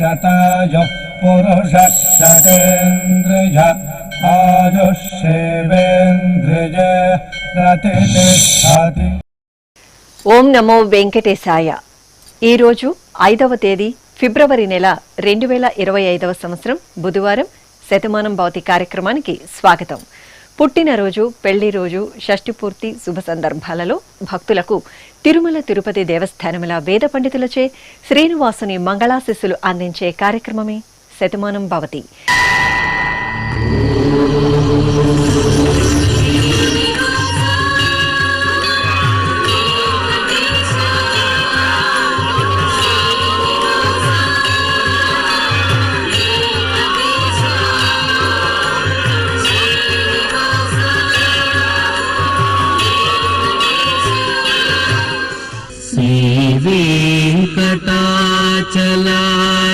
शतायुः पुरुषः शतेन्द्रिय आयुष्येवेन्द्रिय प्रतिष्ठति। ఓం నమో వెంకటేశాయ. ఈరోజు 5వ తేదీ ఫిబ్రవరి నెల 2025వ సంవత్సరం బుధవారం శతమానం భవతి కార్యక్రమానికి స్వాగతం. పుట్టినరోజు, పెళ్లి రోజు, షష్ఠి పూర్తి శుభ సందర్భాలలో భక్తులకు తిరుమల తిరుపతి దేవస్థానముల వేద పండితులచే శ్రీనివాసుని మంగళాశిస్సులు అందించే కార్యక్రమమే శతమానం భవతి.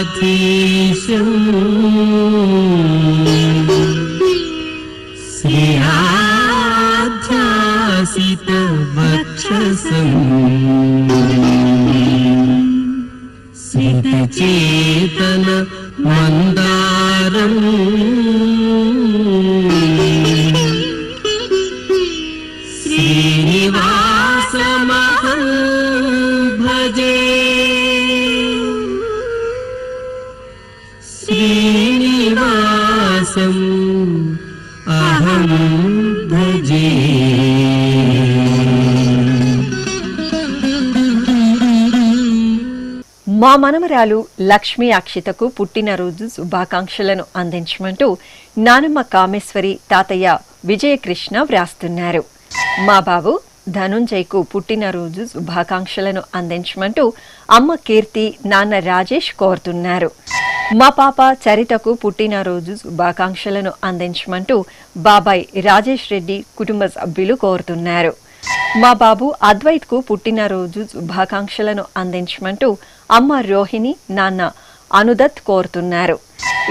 श्रीवेङ्कटाचलाधीशं श्रीयाध्यासितवक्षसं श्रितचेतन मन्दारम् श्रीनिवासमहं भजे. श्रीनिवासम् अहं भजे. మా మనమరాలు లక్ష్మీ అక్షితకు పుట్టినరోజు శుభాకాంక్షలను అందించమంటూ నానమ్మ కామేశ్వరి, తాతయ్య విజయకృష్ణ వ్రాస్తున్నారు. మా బాబు ధనుంజయ్కు పుట్టినరోజు శుభాకాంక్షలను అందించమంటూ అమ్మ కీర్తి, నాన్న రాజేష్ కోరుతున్నారు. మా పాప చరితకు పుట్టినరోజు శుభాకాంక్షలను అందించమంటూ బాబాయ్ రాజేష్ రెడ్డి కుటుంబ సభ్యులు కోరుతున్నారు. మా బాబు అద్వైత్కు పుట్టినరోజు శుభాకాంక్షలను అందించమంటూ అమ్మ రోహిణి, నాన్న అనుదత్ కోరుతున్నారు.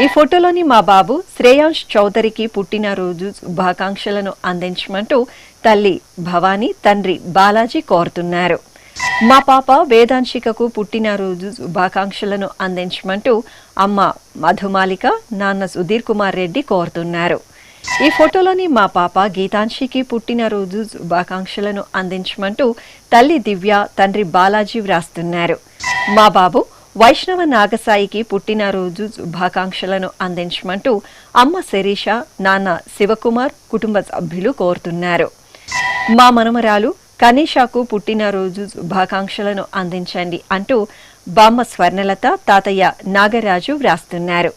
ఈ ఫోటోలోని మా బాబు శ్రేయాంష్ చౌదరికి పుట్టినరోజు శుభాకాంక్షలను అందించమంటూ తల్లి భవానీ, తండ్రి బాలాజీ కోరుతున్నారు. మా పాప వేదాంశికకు పుట్టినరోజు శుభాకాంక్షలను అందించమంటూ అమ్మ మధుమాలిక, నాన్న సుధీర్ కుమార్ రెడ్డి కోరుతున్నారు. ఈ ఫోటోలోని మా పాప గీతాంశికి పుట్టినరోజు శుభాకాంక్షలను అందించమంటూ తల్లి దివ్య, తండ్రి బాలాజీ వ్రాస్తున్నారు. మా బాబు వైష్ణవ నాగసాయికి పుట్టినరోజు శుభాకాంక్షలను అందించమంటూ అమ్మ శిరీష, నాన్న శివకుమార్ కుటుంబ సభ్యులు కోరుతున్నారు. మా మనమరాలు కనీషాకు పుట్టినరోజు శుభాకాంక్షలను అందించండి అంటూ బామ్మ స్వర్ణలత, తాతయ్య నాగరాజు వ్రాస్తున్నారు.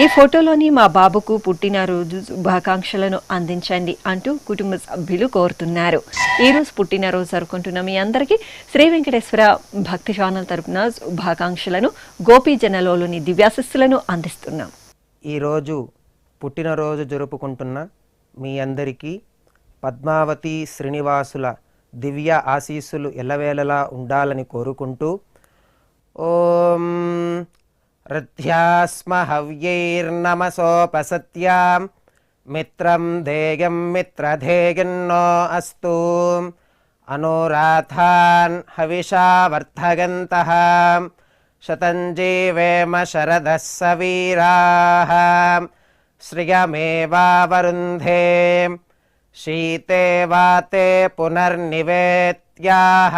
ఈ ఫోటోలోని మా బాబుకు పుట్టినరోజు శుభాకాంక్షలను అందించండి అంటూ కుటుంబ సభ్యులు కోరుతున్నారు. ఈ రోజు పుట్టినరోజు జరుపుకుంటున్న మీ అందరికీ శ్రీ వెంకటేశ్వర భక్తి ఛానల్ తరపున శుభాకాంక్షలను, గోపీజనలోని దివ్యాశిస్సులను అందిస్తున్నాం. ఈరోజు పుట్టినరోజు జరుపుకుంటున్న మీ అందరికీ పద్మావతి శ్రీనివాసుల దివ్య ఆశీస్సులు ఎల్లవేళలా ఉండాలని కోరుకుంటూ ఓం రథ్యాస్మ హవ్యైర్నమసోపసత్యాం మిత్రం ధేయం మిత్రధేయన్నో అస్తు అనురాధాన్ హవిషా వర్ధగంతః శతం జీవేమ శరదః సవీరాః శ్రియమేవావరుంధే శీతే వాతే పునర్నివేత్యాః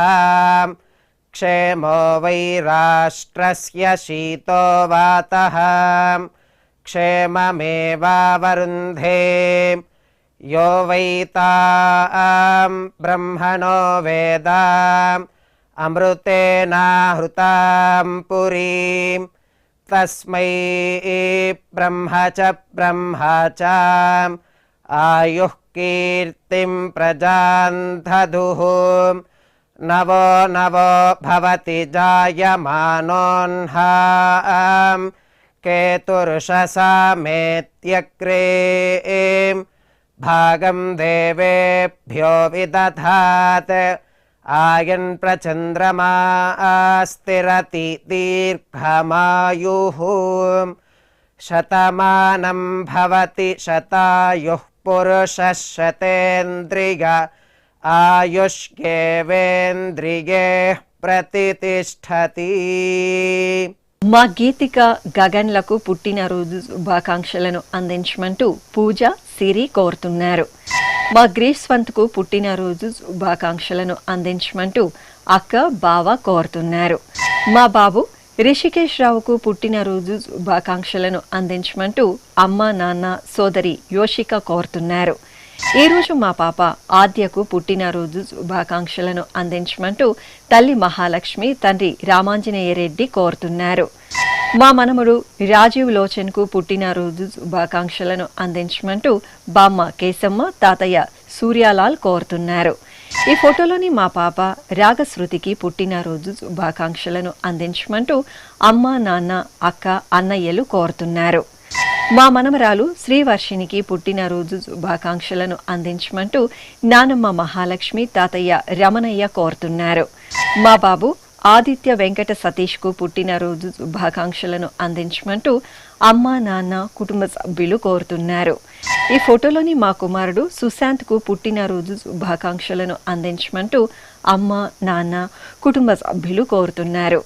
క్షేమో వై రాష్ట్రస్య శీతో వాతః క్షేమమేవావరుంధే యో వై తాం బ్రహ్మణో వేద అమృతేనాహృతాం పురీం తస్మై బ్రహ్మ చ బ్రహ్మ చ ఆయుః కీర్తిం ప్రజాన్ దదుః నవో నవో భవతి జాయమానోన్హాం కేతుర్షసామేత్యగ్రే భాగం దేవేభ్యో విదధాత్ ఆయన్ ప్రచంద్రమా స్థిరతి దీర్ఘమాయుః శతమానం భవతి శతాయుః పురుషः శతేంద్రియ ఆయుష్యేవేంద్రియే ప్రతితిష్ఠతి. మా గీతిక గగన్లకు పుట్టినరోజు శుభాకాంక్షలను అందించమంటూ పూజ సిరి కోరుతున్నారు. మా గ్రీష్వంత్కు పుట్టినరోజు శుభాకాంక్షలను అందించమంటూ అక్క బావ కోరుతున్నారు. మా బాబు రిషికేష్ రావుకు పుట్టినరోజు శుభాకాంక్షలను అందించమంటూ అమ్మ నాన్న సోదరి యోషిక కోరుతున్నారు. ఈరోజు మా పాప ఆద్యకు పుట్టినరోజు శుభాకాంక్షలను అందించమంటూ తల్లి మహాలక్ష్మి తండ్రి రామాంజనేయ రెడ్డి కోరుతున్నారు. మా మనముడు రాజీవ్ లోచన్కు పుట్టినరోజు శుభాకాంక్షలను అందించమంటూ బామ్మ కేశమ్మ తాతయ్య సూర్యాలాల్ కోరుతున్నారు. ఈ ఫోటోలోని మా పాప రాగశృతికి పుట్టినరోజు శుభాకాంక్షలను అందించమంటూ అమ్మ నాన్న అక్క అన్నయ్యలు కోరుతున్నారు. మా మనమరాలు శ్రీవర్షినికి పుట్టినరోజు శుభాకాంక్షలను అందించమంటూ నానమ్మ మహాలక్ష్మి తాతయ్య రమణయ్య కోరుతున్నారు. మా బాబు ఆదిత్య వెంకట సతీష్కు పుట్టినరోజు శుభాకాంక్షలను అందించమంటూ అమ్మ నాన్న కుటుంబ సభ్యులు కోరుతున్నారు. ఈ ఫోటోలోని మా కుమారుడు సుశాంత్కు పుట్టినరోజు శుభాకాంక్షలను అందించమంటూ అమ్మ నాన్న కుటుంబ సభ్యులు కోరుతున్నారు.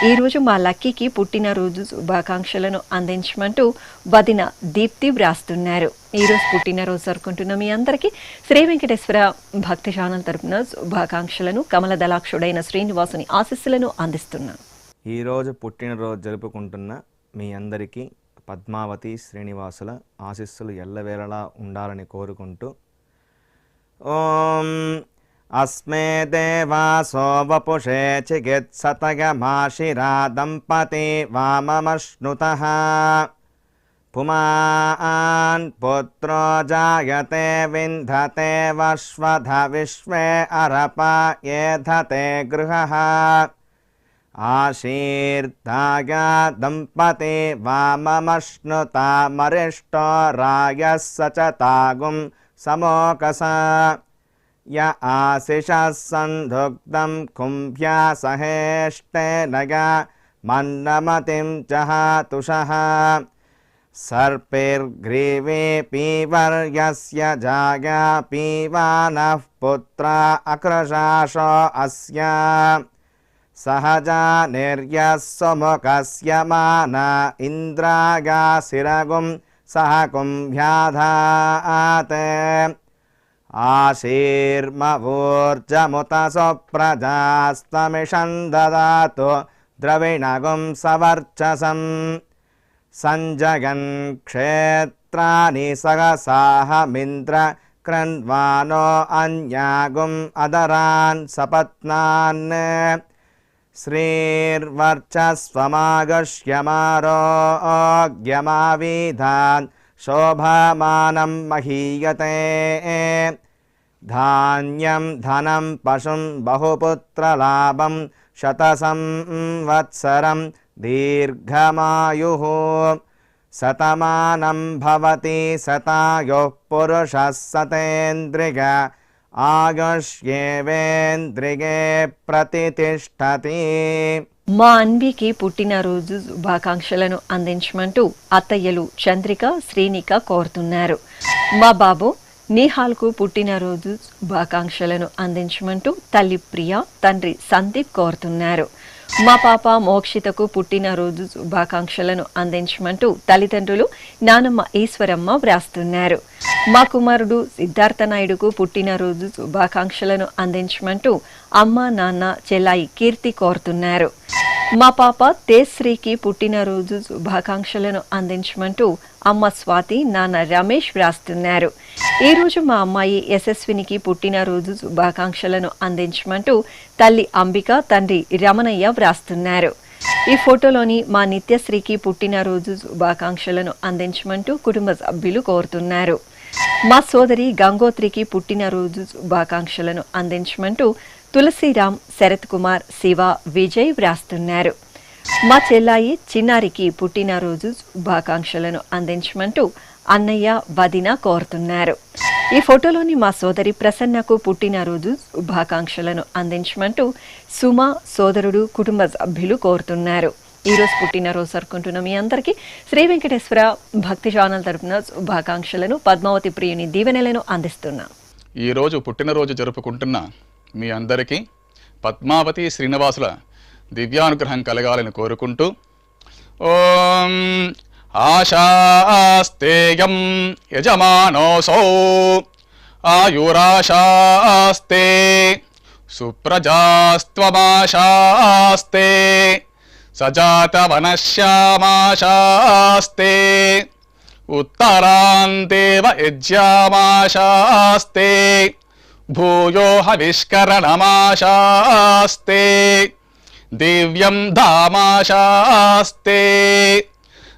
ఈరోజు మా లక్కీకి పుట్టినరోజు శుభాకాంక్షలను అందించమంటూ వదిన దీప్తి వ్రాస్తున్నారు. ఈరోజు పుట్టినరోజు జరుపుకుంటున్న మీ అందరికీ శ్రీ వెంకటేశ్వర భక్తి ఛానల్ తరపున శుభాకాంక్షలను కమల దళాక్షుడైన శ్రీనివాసుని ఆశీస్సులను అందిస్తున్నాను. ఈరోజు పుట్టినరోజు జరుపుకుంటున్న మీ అందరికీ పద్మావతి శ్రీనివాసుల ఆశీస్సులు ఎల్లవేళలా ఉండాలని కోరుకుంటూ ఓం అస్మే దేవాసో వపుషే చికిత్సతగమాశిరా దంపతి వామమశ్నుతః పుమాన్ పుత్రో జాయతే వింధతే వశ్వధ విశ్వే అరప ఏధతే గృహః ఆశీర్దాయ దంపతి వామమశ్నుతా మరిష్టో రాయः సచతాగుం సమోకస య ఆశిషः సంధుగ్ధం కుంభ్యా సహేష్టేనయ మన్నమతిం జహాతుషః సర్పిర్గ్రీవే పీవర్యస్య జాయా పీవానః పుత్రా అక్రశాశో అస్య సహజా నిర్యస్సుముఖస్య మాన ఇంద్రాగాశిరగుం సహ కుంభ్యాధాతే ఆశీర్మవూర్జముత సుప్రజాస్తమిషం దదాతు ద్రవిణగుం సవర్చసం సంజగన్ క్షేత్రాని సహసాహమింద్ర క్రన్వానో అన్యాగుం అదరాన్ సపత్నాన్ శ్రీర్వర్చస్వమాగశ్యమారోగ్యమావిధాన్ శోభమానం మహీయతే ధాన్యం ధనం పశుం బహుపుత్రలాభం శతసంవత్సరం దీర్ఘమాయుః శతమానం భవతి శతాయుః పురుషः శతేంద్రియ ఆయుష్యేవేంద్రియే ప్రతితిష్ఠతి. మా అన్వికి పుట్టినరోజు శుభాకాంక్షలను అందించమంటూ అత్తయ్యలు చంద్రిక శ్రీనిక కోరుతున్నారు. మా బాబు నీహాల్కు పుట్టినరోజు శుభాకాంక్షలను అందించమంటూ తల్లి ప్రియ తండ్రి సందీప్ కోరుతున్నారు. మా పాప మోక్షితకు పుట్టినరోజు శుభాకాంక్షలను అందించమంటూ తల్లిదండ్రులు నానమ్మ ఈశ్వరమ్మ వ్రాస్తున్నారు. మా కుమారుడు సిద్ధార్థ నాయుడుకు పుట్టినరోజు శుభాకాంక్షలను అందించమంటూ అమ్మ నాన్న చెల్లాయి కీర్తి కోరుతున్నారు. మా పాప తేశ్రీకి పుట్టినరోజు శుభాకాంక్షలను అందించమంటూ అమ్మ స్వాతి నాన్న రమేష్ వ్రాస్తున్నారు. ఈరోజు మా అమ్మాయి యశస్వినికి పుట్టినరోజు శుభాకాంక్షలను అందించమంటూ తల్లి అంబిక తండ్రి రమణయ్య వ్రాస్తున్నారు. ఈ ఫోటోలోని మా నిత్యశ్రీకి పుట్టినరోజు శుభాకాంక్షలను అందించమంటూ కుటుంబ సభ్యులు కోరుతున్నారు. మా సోదరి గంగోత్రికి పుట్టినరోజు శుభాకాంక్షలను అందించమంటూ తులసిరామ్ శరత్ కుమార్ శివ విజయ్ వ్రాస్తున్నారు. మా చెల్లాయి చిన్నారికి పుట్టినరోజు శుభాకాంక్షలను అందించమంటూ అన్నయ్య వదిన కోరుతున్నారు. ఈ ఫోటోలోని మా సోదరి ప్రసన్నకు పుట్టినరోజు శుభాకాంక్షలను అందించమంటూ సుమ సోదరుడు కుటుంబ సభ్యులు కోరుతున్నారు. ఈరోజు పుట్టినరోజు జరుపుకుంటున్న మీ అందరికీ శ్రీ వెంకటేశ్వర భక్తి ఛానల్ తరపున శుభాకాంక్షలను పద్మావతి ప్రియుని దీవెనలను అందిస్తున్నాం. ఈరోజు పుట్టినరోజు జరుపుకుంటున్న మీ అందరికీ పద్మావతి శ్రీనివాసుల దివ్యానుగ్రహం కలగాలని కోరుకుంటూ ఓం ఆశాస్తేయం యజమానోసౌ ఆయురాశాస్తే సుప్రజాస్త్వమాశాస్తే సజాతవనశ్యామాశాస్తే ఉత్తరాందేవ యజ్యామాశాస్తే భూయో హవిష్కరణమాశాస్తే దివ్యం ధామాశాస్తే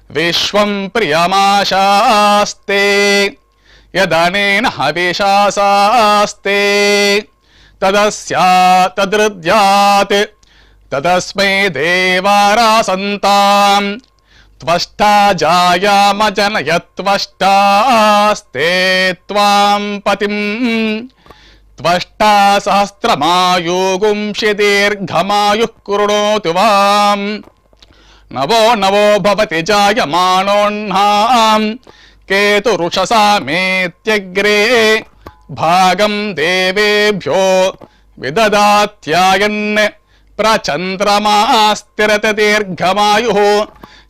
విశ్వం ప్రియమాశాస్తే యదనేన హవిషాసాస్తే తదస్యాతదృద్యాత్ తదస్మై దేవారాసంతాం త్వష్టా జాయామజనయత్వష్టాస్తే త్వాం పతిం త్వష్టా సహస్రమాయుగుంషి దీర్ఘమాయుః కృణోతు వాం నవో నవో భవతి జాయమానోన్నాం కేతురుషసామేత్యగ్రే భాగం దేవేభ్యో విదదాత్యాయన్ ప్రచంద్రమాస్తిరత దీర్ఘమాయుః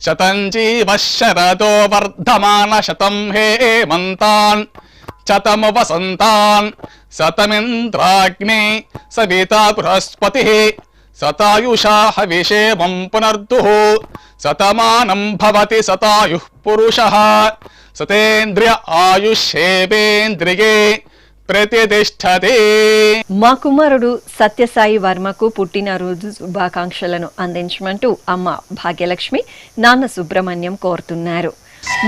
శతం జీవః శరదో వర్ధమాన శతం హేమంతాన్ శతము వసంతాన్ శతమింద్రాగ్నే సవితా బృహస్పతిః శతాయుషా హవిషేమం పునర్దుః శతమానం భవతి శతాయుః పురుషः సతేంద్రియ ఆయుష్యేవేంద్రియే ప్రతిష్టతే. మా కుమారుడు సత్యసాయి వర్మకు పుట్టినరోజు శుభాకాంక్షలను అందించమంటూ అమ్మ భాగ్యలక్ష్మి, నాన్న సుబ్రహ్మణ్యం కోరుతున్నారు.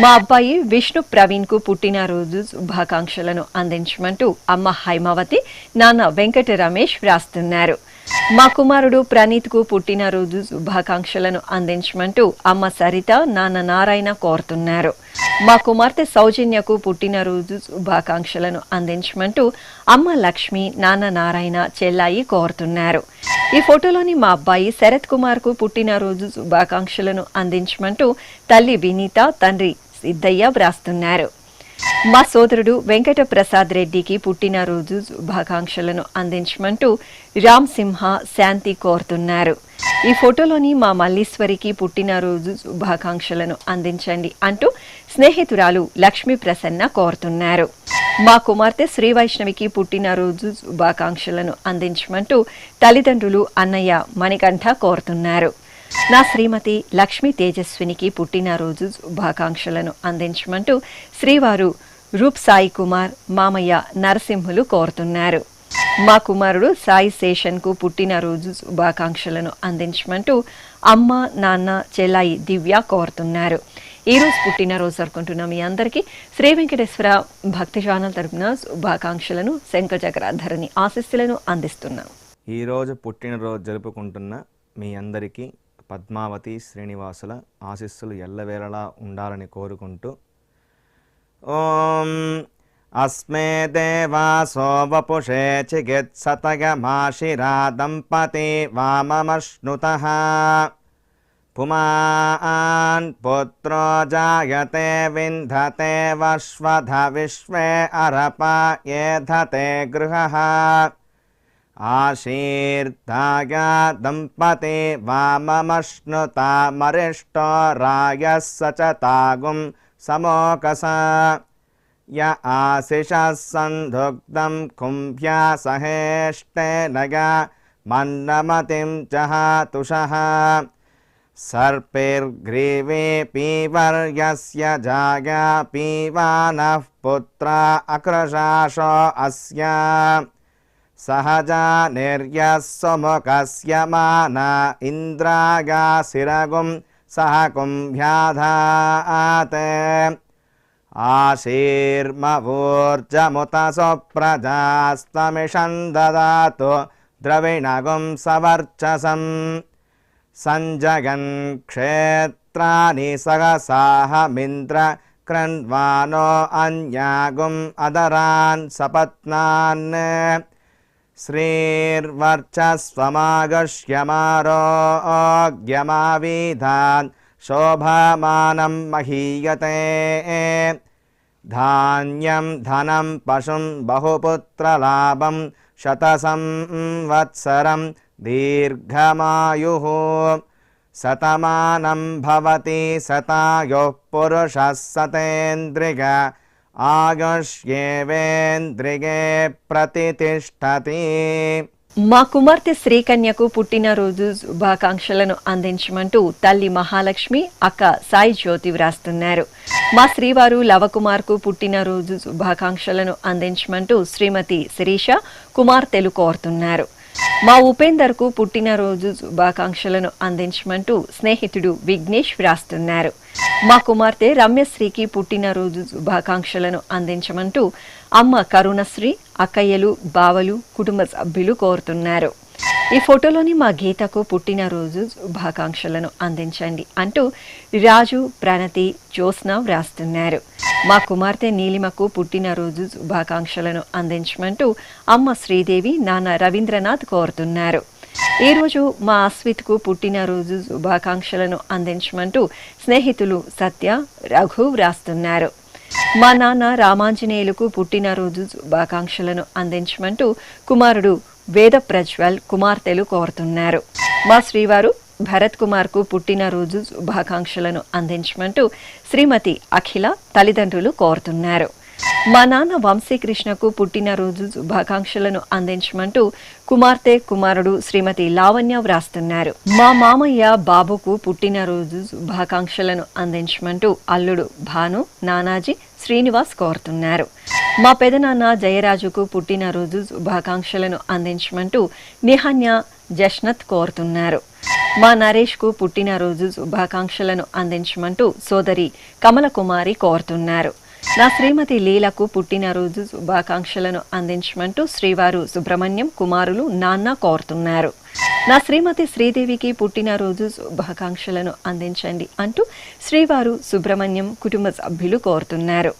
మా అబ్బాయి విష్ణు ప్రవీణ్ కు పుట్టినరోజు శుభాకాంక్షలను అందించమంటూ అమ్మ హైమావతి, నాన్న వెంకట రమేష్ వ్రాస్తున్నారు. మా కుమారుడు ప్రణీత్ కు పుట్టినరోజు శుభాకాంక్షలను అందించమంటూ అమ్మ సరిత, నాన్న నారాయణ కోరుతున్నారు. మా కుమార్తె సౌజన్యకు పుట్టినరోజు శుభాకాంక్షలను అందించమంటూ అమ్మ లక్ష్మి, నాన్న నారాయణ, చెల్లాయి కోరుతున్నారు. ఈ ఫోటోలోని మా అబ్బాయి శరత్ కుమార్ కు పుట్టినరోజు శుభాకాంక్షలను అందించమంటూ తల్లి వినీత, తండ్రి సిద్ధయ్య వ్రాస్తున్నారు. మా సోదరుడు వెంకట ప్రసాద్ రెడ్డికి పుట్టినరోజు శుభాకాంక్షలను అందించమంటూ రామ్ సింహ, శాంతి కోరుతున్నారు. ఈ ఫోటోలోని మా మల్లీశ్వరికి పుట్టినరోజు శుభాకాంక్షలను అందించండి అంటూ స్నేహితురాలు లక్ష్మీ ప్రసన్న కోరుతున్నారు. మా కుమార్తె శ్రీ వైష్ణవికి పుట్టినరోజు శుభాకాంక్షలను అందించమంటూ తల్లిదండ్రులు అన్నయ్య మణికంఠ కోరుతున్నారు. నా శ్రీమతి లక్ష్మీ తేజస్వినికి పుట్టినరోజు శుభాకాంక్షలను అందించమంటూ శ్రీవారు రూప్ సాయి కుమార్, మామయ్య నరసింహులు కోరుతున్నారు. మా కుమారుడు సాయి శేషన్ కు పుట్టినరోజు శుభాకాంక్షలను అందించమంటూ అమ్మ, నాన్న, చెల్లాయి దివ్య కోరుతున్నారు. ఈ రోజు పుట్టినరోజు జరుపుకుంటున్న మీ అందరికీ శ్రీ వెంకటేశ్వర భక్తి ఛానల్ తరపున శుభాకాంక్షలను, శంఖచక్రాధరణి ఆశీస్సులను అందిస్తున్నాం. ఈరోజు పుట్టినరోజు జరుపుకుంటున్న మీ అందరికీ పద్మావతి శ్రీనివాసుల ఆశీస్సులు ఎల్లవేళలా ఉండాలని కోరుకుంటూ ఓం అస్మే దేవాసో వపుషే చికిత్సతగమాశిరా దంపతి వామమశ్నుతః పుమాన్ పుత్రో జాయతే వింధతే వశ్వధ విశ్వే అరప ఏధతే గృహః ఆశీర్దాయ దంపతి వామమశ్నుతామరిష్టో రాయः సచతాగుం సమోకస య ఆశిషः సంధుగ్ధం కుంభ్యా సహేష్టేనయ మన్నమతిం జహాతుషః సర్పైర్గ్రీవే పీవర్యస్య జాగా పీవానః పుత్రా అక్రశాశో అస్య సహజా నిర్యస్సుముఖస్య మానా ఇంద్రాగాసిరగుం సహ కుంభ్యాధాత్ ఆశీర్మవూర్జముత సుప్రజాస్తమిషం దదాతు ద్రవిణగుం సవర్చసం సంజగన్ క్షేత్రాని సహసాహమింద్ర క్రన్వానో అన్యాగుం అదరాన్ సపత్నాన్ శ్రీర్వర్చస్వమాగశ్యమారోగ్యమావిధాన్ శోభమానం మహీయతే ధాన్యం ధనం పశుం బహుపుత్రలాభం శతసంవత్సరం దీర్ఘమాయుః శతమానం భవతి శతాయుః పురుషः శతేంద్రియ ఆయుష్యేవేంద్రియే ప్రతితిష్టతి. మా కుమార్తె శ్రీకన్యకు పుట్టినరోజు శుభాకాంక్షలను అందించమంటూ తల్లి మహాలక్ష్మి, అక్క సాయి జ్యోతి వ్రాస్తున్నారు. మా శ్రీవారు లవకుమార్కు పుట్టినరోజు శుభాకాంక్షలను అందించమంటూ శ్రీమతి శిరీష, కుమార్తెలు కోరుతున్నారు. మా ఉపేందర్కు పుట్టినరోజు శుభాకాంక్షలను అందించమంటూ స్నేహితుడు విఘ్నేష్ వ్రాస్తున్నారు. మా కుమార్తె రమ్యశ్రీకి పుట్టినరోజు శుభాకాంక్షలను అందించమంటూ అమ్మ కరుణశ్రీ, అక్కయ్యలు, బావలు, కుటుంబ సభ్యులు కోరుతున్నారు. ఈ ఫోటోలోని మా గీతకు పుట్టినరోజు శుభాకాంక్షలను అందించండి అంటూ రాజు, ప్రణతి, జ్యోత్స్న వ్రాస్తున్నారు. మా కుమార్తె నీలిమకు పుట్టినరోజు శుభాకాంక్షలను అందించమంటూ అమ్మ శ్రీదేవి, నాన్న రవీంద్రనాథ్ కోరుతున్నారు. ఈరోజు మా అస్విత్కు పుట్టినరోజు శుభాకాంక్షలను అందించమంటూ స్నేహితులు సత్య, రఘు వ్రాస్తున్నారు. మా నాన్న రామాంజనేయులకు పుట్టినరోజు శుభాకాంక్షలను అందించమంటూ కుమారుడు వేద ప్రజ్వల్, కుమార్తెలు కోరుతున్నారు. మా శ్రీవారు భరత్ కుమార్కు పుట్టినరోజు శుభాకాంక్షలను అందించమంటూ శ్రీమతి అఖిల, తల్లిదండ్రులు కోరుతున్నారు. మా నాన్న వంశీకృష్ణకు పుట్టినరోజు శుభాకాంక్షలను అందించమంటూ కుమార్తె, కుమారుడు శ్రీమతి లావణ్య వ్రాస్తున్నారు. మా మామయ్య బాబుకు పుట్టినరోజు శుభాకాంక్షలను అందించమంటూ అల్లుడు భాను, నానాజీ, శ్రీనివాస్ కోరుతున్నారు. మా పెదనాన్న జయరాజుకు పుట్టినరోజు శుభాకాంక్షలను అందించమంటూ నిహన్య, జష్నత్ కోరుతున్నారు. మా నరేష్కు పుట్టినరోజు శుభాకాంక్షలను అందించమంటూ సోదరి కమలకుమారి కోరుతున్నారు. నా శ్రీమతి లీలకు పుట్టినరోజు శుభాకాంక్షలను అందించమంటూ శ్రీవారు సుబ్రహ్మణ్యం, కుమారులు, నాన్న కోరుతున్నారు. నా శ్రీమతి శ్రీదేవికి పుట్టినరోజు శుభాకాంక్షలను అందించండి అంటూ శ్రీవారు సుబ్రహ్మణ్యం, కుటుంబ సభ్యులు కోరుతున్నారు.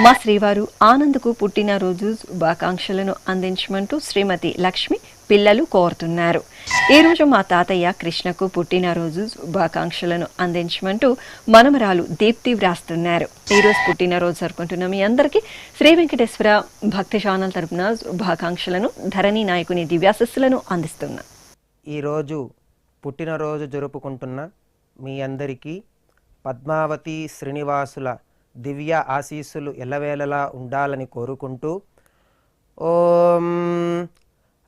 మా శ్రీవారు ఆనంద్కు పుట్టినరోజు శుభాకాంక్షలను అందించమంటూ శ్రీమతి లక్ష్మి, పిల్లలు కోరుతున్నారు. ఈరోజు మా తాతయ్య కృష్ణకు పుట్టినరోజు శుభాకాంక్షలను అందించమంటూ మనమరాలు దీప్తి వ్రాస్తున్నారు. ఈరోజు పుట్టినరోజు జరుపుకుంటున్న మీ అందరికీ శ్రీ వెంకటేశ్వర భక్తి ఛానల్ తరపున శుభాకాంక్షలను, ధరణి నాయకుని దివ్యాశస్సులను అందిస్తున్నా. ఈరోజు పుట్టినరోజు జరుపుకుంటున్న మీ అందరికీ పద్మావతి శ్రీనివాసుల దివ్య ఆశీస్సులు ఎల్లవేళలా ఉండాలని కోరుకుంటూ ఓం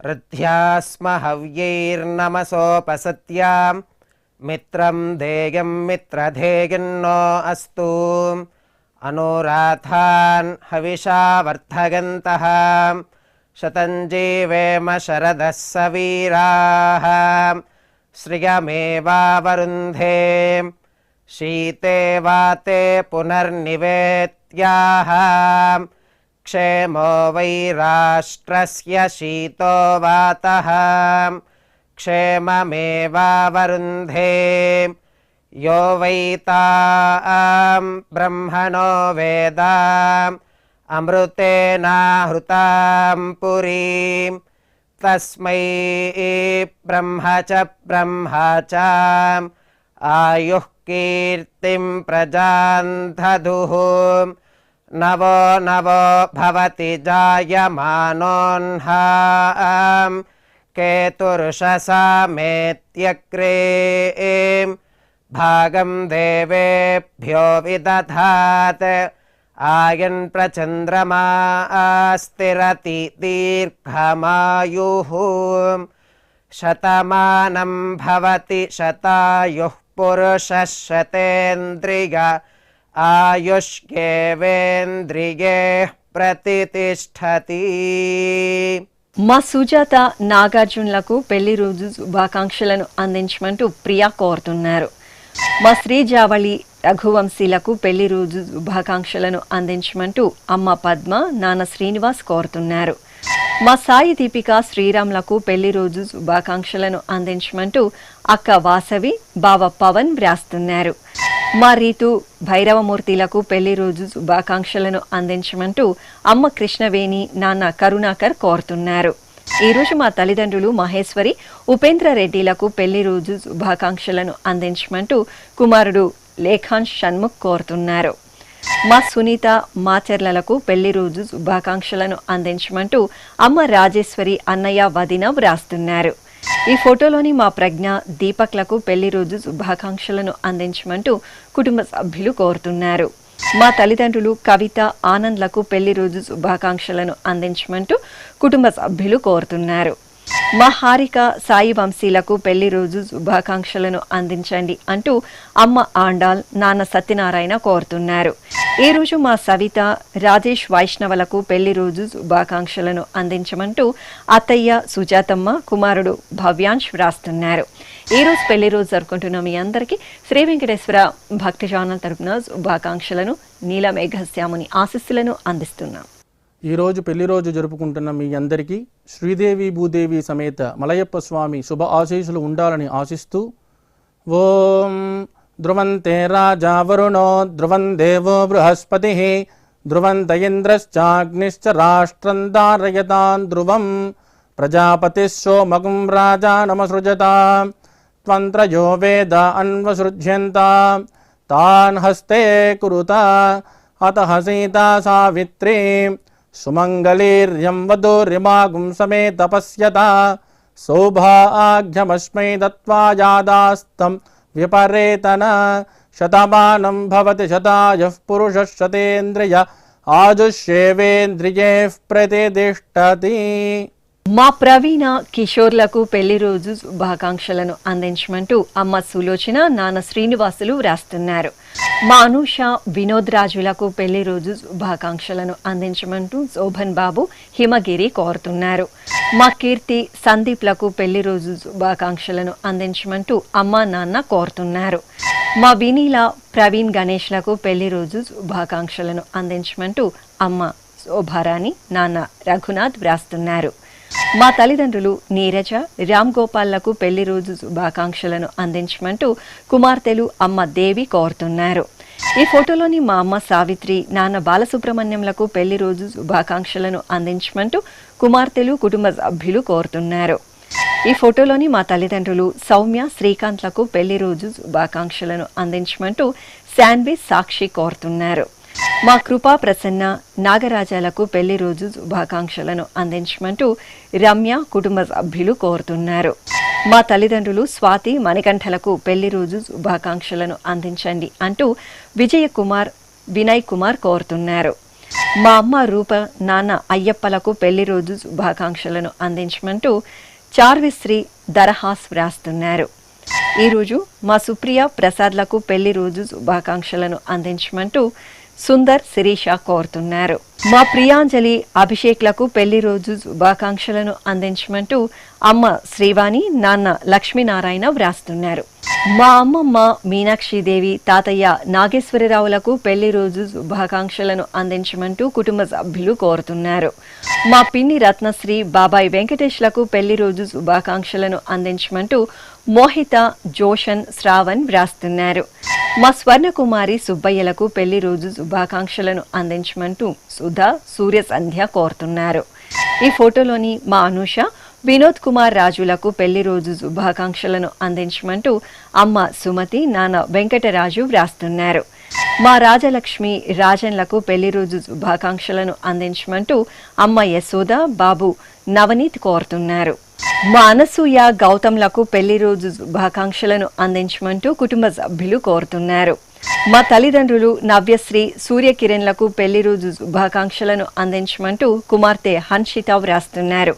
రథ్యాస్మ హవ్యైర్నమసోపసత్యాం మిత్రం ధేయం మిత్రధేయన్నో అస్తు అనురాధాన్ హవిషా వర్ధగంతః శతం జీవేమ శరదః సవీరాః శ్రియమేవావరుంధే శీతే వాతే పునర్నివేత్యాః క్షేమో వై రాష్ట్రస్య శీతో వాతః క్షేమమేవావరుంధే యో వై తాం బ్రహ్మణో వేద అమృతేనాహృతాం పురీం తస్మై బ్రహ్మ చ ఆయుః కీర్తిం ప్రజాం దదుః నవో నవో భవతి జాయమానోన్హాం కేతుర్షసామేత్యగ్రే భాగం దేవేభ్యో విదధాత్ ఆయన్ ప్రచంద్రమా స్థిరతి దీర్ఘమాయుః శతమానం భవతి శతాయుః పురుషः శతేంద్రియ ఆయుష్యేవేంద్రియే ప్రతితిష్టతి. మా సుజాత, నాగార్జునులకు పెళ్లి రోజు శుభాకాంక్షలను అందించమంటూ ప్రియా కోరుతున్నారు. మా శ్రీజావళి, రఘువంశీలకు పెళ్లి రోజు శుభాకాంక్షలను అందించమంటూ అమ్మ పద్మ, నాన్న శ్రీనివాస్ కోరుతున్నారు. మా సాయి దీపిక, శ్రీరామ్లకు పెళ్లి రోజు శుభాకాంక్షలను అందించమంటూ అక్క వాసవి, బావ పవన్ వ్రాస్తున్నారు. మా రీతు, భైరవమూర్తిలకు పెళ్లి రోజు శుభాకాంక్షలను అందించమంటూ అమ్మ కృష్ణవేణి, నాన్న కరుణాకర్ కోరుతున్నారు. ఈరోజు మా తల్లిదండ్రులు మహేశ్వరి, ఉపేంద్ర రెడ్డిలకు పెళ్లి రోజు శుభాకాంక్షలను అందించమంటూ కుమారుడు లేఖాన్ షణ్ముఖ్ కోరుతున్నారు. మా సునీత, మాచర్లకు పెళ్లి రోజు శుభాకాంక్షలను అందించమంటూ అమ్మ రాజేశ్వరి, అన్నయ్య వదిన వ్రాస్తున్నారు. ఈ ఫోటోలోని మా ప్రజ్ఞ దీపక్లకు పెళ్లి రోజు శుభాకాంక్షలను అందించమంటూ కుటుంబ సభ్యులు కోరుతున్నారు. మా తల్లిదండ్రులు కవిత ఆనంద్లకు పెళ్లి రోజు శుభాకాంక్షలను అందించమంటూ కుటుంబ సభ్యులు కోరుతున్నారు. మా హారిక సాయి వంశీలకు పెళ్లి రోజు శుభాకాంక్షలను అందించండి అంటూ అమ్మ ఆండాల్ నాన్న సత్యనారాయణ కోరుతున్నారు. ఈ రోజు మా సవిత రాజేష్ వైష్ణవలకు పెళ్లి రోజు శుభాకాంక్షలను అందించమంటూ అత్తయ్య సుజాతమ్మ కుమారుడు భవ్యాంశ్ వ్రాస్తున్నారు. ఈ రోజు పెళ్లి రోజు జరుపుకుంటున్న మీ అందరికీ శ్రీ వెంకటేశ్వర భక్తి ఛానల్ తరపున శుభాకాంక్షలను నీలమేఘశ్యాముని ఆశీస్సులను అందిస్తున్నాం. ఈరోజు పెళ్లి రోజు జరుపుకుంటున్న మీ అందరికీ శ్రీదేవి భూదేవి సమేత మలయప్ప స్వామి శుభ ఆశీస్సులు ఉండాలని ఆశిస్తూ ఓం ధ్రువంతే రాజా వరుణో ధ్రువం దేవో బృహస్పతి ధ్రువంత ఇంద్రశ్చాగ్నిశ్చ రాష్ట్రం ధారయతాన్ ధ్రువం ప్రజాపతి సోమగుం రాజా నమసృజతా త్వంత్రయో వేద అన్వసృజ్యంత తాన్ హస్తే కురుతా అతః సీతా సావిత్రీ సుమంగళీర్యం వధూరిమాగుం సమే తపస్యత సౌభాగ్యమస్మై దత్వా యాదాస్తం విపరేతన శతమానం భవతి శతాయః పురుషः శతేంద్రియ ఆజుష్యేవేంద్రియైః ప్రతిష్ఠతి. మా ప్రవీణ కిషోర్లకు పెళ్లి రోజు శుభాకాంక్షలను అందించమంటూ అమ్మ సులోచన నాన్న శ్రీనివాసులు వ్రాస్తున్నారు. మా అనూష వినోద్ రాజులకు పెళ్లి రోజు శుభాకాంక్షలను అందించమంటూ శోభన్ బాబు హిమగిరి కోరుతున్నారు. మా కీర్తి సందీప్లకు పెళ్లి రోజు శుభాకాంక్షలను అందించమంటూ అమ్మ నాన్న కోరుతున్నారు. మా వినీల ప్రవీణ్ గణేష్లకు పెళ్లి రోజు శుభాకాంక్షలను అందించమంటూ అమ్మ శోభారాణి నాన్న రఘునాథ్ వ్రాస్తున్నారు. మా తల్లిదండ్రులు నీరజ రామ్ గోపాల్లకు పెళ్లి రోజు శుభాకాంక్షలను అందించమంటూ కుమార్తెలు అమ్మ దేవి కోరుతున్నారు. ఈ ఫోటోలోని మా అమ్మ సావిత్రి నాన్న బాలసుబ్రహ్మణ్యంలకు పెళ్లి రోజు శుభాకాంక్షలను అందించమంటూ కుమార్తెలు కుటుంబ సభ్యులు కోరుతున్నారు. ఈ ఫోటోలోని మా తల్లిదండ్రులు సౌమ్య శ్రీకాంత్లకు పెళ్లి రోజు శుభాకాంక్షలను అందించమంటూ శాన్వి సాక్షి కోరుతున్నారు. మా కృపా ప్రసన్న నాగరాజాలకు పెళ్లి రోజు శుభాకాంక్షలను అందించమంటూ రమ్య కుటుంబ సభ్యులు కోరుతున్నారు. మా తల్లిదండ్రులు స్వాతి మణికంఠలకు పెళ్లి రోజు శుభాకాంక్షలను అందించండి అంటూ విజయ కుమార్ వినయ్ కుమార్ కోరుతున్నారు. మా అమ్మ రూప నాన్న అయ్యప్పలకు పెళ్లి రోజు శుభాకాంక్షలను అందించమంటూ చార్విశ్రీ దరహాస్ వ్రాస్తున్నారు. ఈరోజు మా సుప్రియ ప్రసాద్లకు పెళ్లి రోజు శుభాకాంక్షలను అందించమంటూ సుందర్ శిరీష కోరుతున్నారు. మా ప్రియాంజలి అభిషేక్లకు పెళ్లి రోజు శుభాకాంక్షలను అందించమంటూ అమ్మ శ్రీవాణి నాన్న లక్ష్మీనారాయణ వ్రాస్తున్నారు. మా అమ్మమ్మ మీనాక్షిదేవి తాతయ్య నాగేశ్వరరావులకు పెళ్లి రోజు శుభాకాంక్షలను అందించమంటూ కుటుంబ సభ్యులు కోరుతున్నారు. మా పిన్ని రత్నశ్రీ బాబాయ్ వెంకటేష్లకు పెళ్లి రోజు శుభాకాంక్షలను అందించమంటూ మోహిత జోషన్ శ్రావణ్ వ్రాస్తున్నారు. మా స్వర్ణకుమారి సుబ్బయ్యలకు పెళ్లి రోజు శుభాకాంక్షలను అందించమంటూ సుధా సూర్య సంధ్య కోరుతున్నారు. ఈ ఫోటోలోని మా అనూష వినోద్ కుమార్ రాజులకు పెళ్లి రోజు శుభాకాంక్షలను అందించమంటూ అమ్మ సుమతి నాన్న వెంకటరాజు వ్రాస్తున్నారు. మా రాజలక్ష్మి రాజన్లకు పెళ్లి రోజు శుభాకాంక్షలను అందించమంటూ అమ్మ యశోద బాబు నవనీత్ కోరుతున్నారు. మా అనసూయ గౌతమ్లకు పెళ్లి రోజు శుభాకాంక్షలను అందించమంటూ కుటుంబ సభ్యులు కోరుతున్నారు. మా తల్లిదండ్రులు నవ్యశ్రీ సూర్యకిరణ్లకు పెళ్లి రోజు శుభాకాంక్షలను అందించమంటూ కుమార్తె హన్షిత వ్రాస్తున్నారు.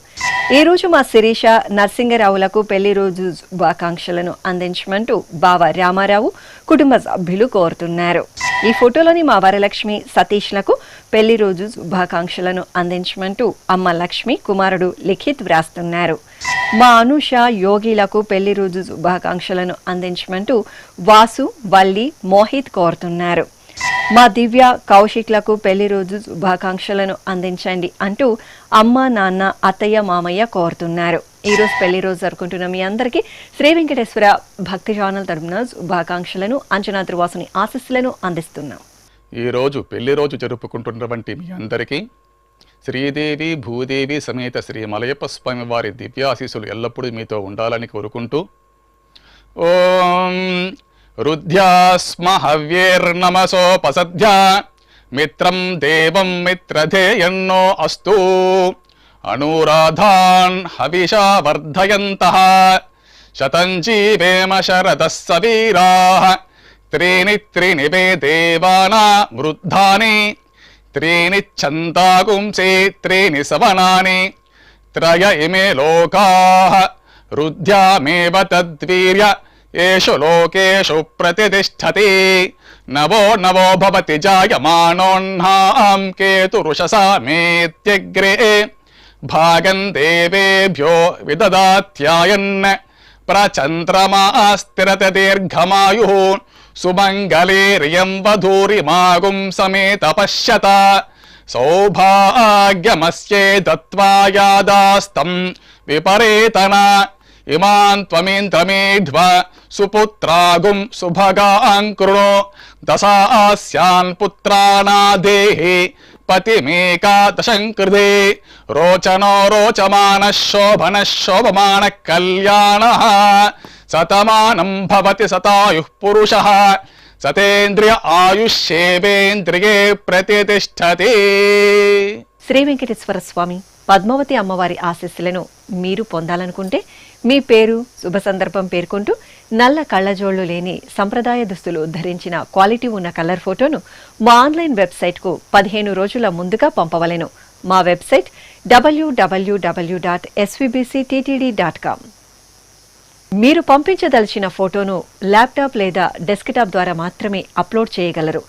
ఈ రోజు మా శిరీష నరసింగరావులకు పెళ్లి రోజు శుభాకాంక్షలను అందించమంటూ బావ రామారావు కుటుంబ సభ్యులు కోరుతున్నారు. ఈ ఫోటోలోని మా వరలక్ష్మి సతీష్లకు పెళ్లి రోజు శుభాకాంక్షలను అందించమంటూ అమ్మ లక్ష్మి కుమారుడు లిఖిత్ వ్రాస్తున్నారు. మా అనూష యోగిలకు పెళ్లి రోజు శుభాకాంక్షలను అందించమంటూ వాసు వల్లి మోహిత్ కోరుతున్నారు. మా దివ్య కౌశిక్లకు పెళ్లి రోజు శుభాకాంక్షలను అందించండి అంటూ అమ్మ నాన్న అత్తయ్య మామయ్య కోరుతున్నారు. ఈ రోజు పెళ్లి రోజు జరుపుకుంటున్న మీ అందరికీ శ్రీ వెంకటేశ్వర భక్తి ఛానల్ తరపున శుభాకాంక్షలను అంచనా త్రివాసుని ఆశీస్సులను అందిస్తున్నాం. ఈ రోజు పెళ్లి రోజు జరుపుకుంటున్నటువంటి మీ అందరికీ శ్రీదేవి భూదేవి సమేత శ్రీ మలయప్ప స్వామి వారి దివ్యాశీస్సులు ఎల్లప్పుడూ మీతో ఉండాలని కోరుకుంటూ ఓం రుద్ధ్యాస్మ హవ్యేర్నమసోపసద్ధ్యా మిత్రం దేవం మిత్రధేయన్నో అస్తు అనురాధాన్ హవిషా వర్ధయంతః శతం జీవేమ శరదः సవీరాः త్రీణి త్రీణి వే దేవానా వృద్ధాని త్రీణి ఛందాగుంసే త్రీణి సవనాని త్రయ ఇమే లోకాః రుద్ధ్యామేవ తద్వీర్య ఏషు లోకేషు ప్రతిష్టతి నవో నవో భవతి జాయమానోన్హాం కేతురుషసా మేత్యగ్రే భాగం దేవేభ్యో విదదాత్యాయన్ ప్రచంద్రమాస్తిరత దీర్ఘమాయు సుమంగళేరియం వధూరిమాగుం సమేత పశ్యత సౌభాగ్యమస్యే దత్వాయాదాస్తం విపరేతన ఇమాన్ త్వమేంద్రమేధ్వ సుపుత్రాగుం సుభగాం కృణో దశాస్యాన్ పుత్రానాదేహి పతిమేకాదశం కృతే రోచనో రోచమాన శోభన శోభమాన కళ్యాణ శతమానం భవతి శతాయుః పురుషః సతేంద్రియ ఆయుష్యేవేంద్రియే ప్రతిష్టతి. శ్రీ వెంకటేశ్వర స్వామి పద్మావతి అమ్మవారి ఆశీస్సులను మీరు పొందాలనుకుంటే మీ పేరు శుభ సందర్భం పేర్కొంటూ నల్ల కళ్ళజోళ్లు లేని సంప్రదాయ దుస్తులు ధరించిన క్వాలిటీ ఉన్న కలర్ ఫోటోను మా ఆన్లైన్ వెబ్సైట్కు 15 రోజుల ముందుగా పంపవలెను. మా వెబ్సైట్ www.svbcttd.com. మీరు పంపించదలిచిన ఫోటోను ల్యాప్టాప్ లేదా డెస్క్టాప్ ద్వారా మాత్రమే అప్లోడ్ చేయగలరు.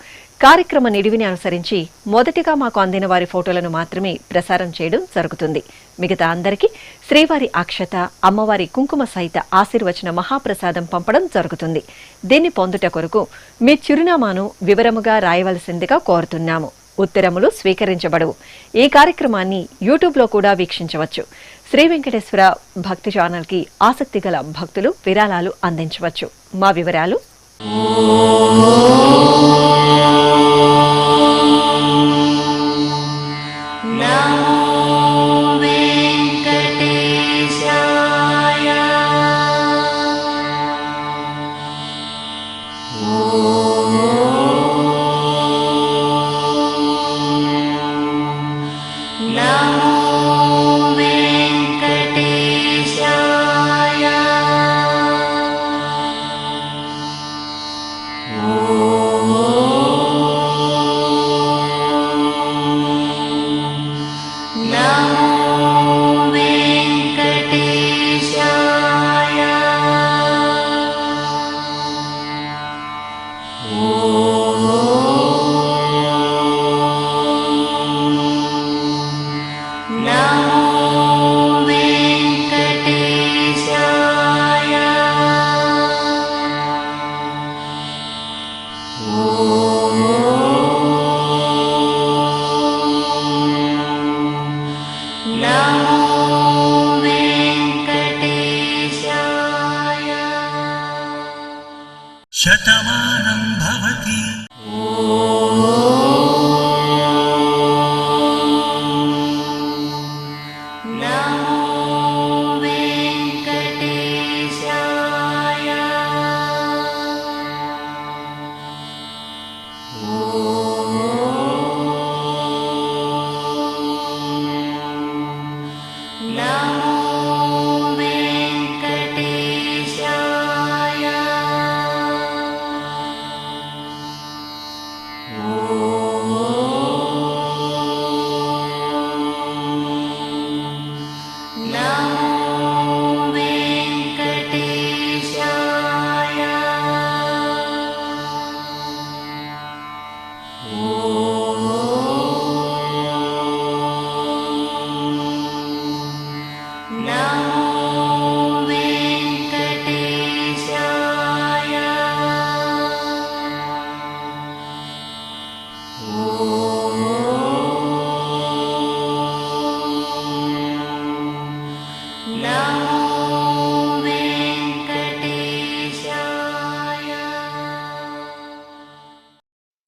కార్యక్రమ నిడివిని అనుసరించి మొదటిగా మాకు అందిన వారి ఫోటోలను మాత్రమే ప్రసారం చేయడం జరుగుతుంది. మిగతా అందరికీ శ్రీవారి అక్షత, అమ్మవారి కుంకుమ సహిత ఆశీర్వచన మహాప్రసాదం పంపడం జరుగుతుంది. దీన్ని పొందుట కొరకు మీ చిరునామాను వివరముగా రాయవలసిందిగా కోరుతున్నాము. ఉత్తరములు స్వీకరించబడవు. ఈ కార్యక్రమాన్ని యూట్యూబ్లో కూడా వీక్షించవచ్చు. శ్రీ వెంకటేశ్వర భక్తి ఛానల్కి ఆసక్తి గల భక్తులు విరాళాలు అందించవచ్చు. మా వివరాలు: శతమానం భవతి.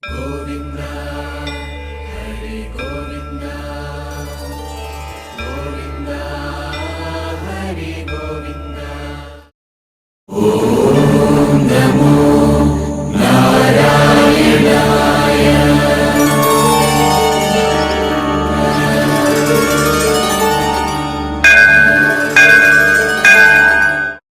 గోవింద హరి గోవింద.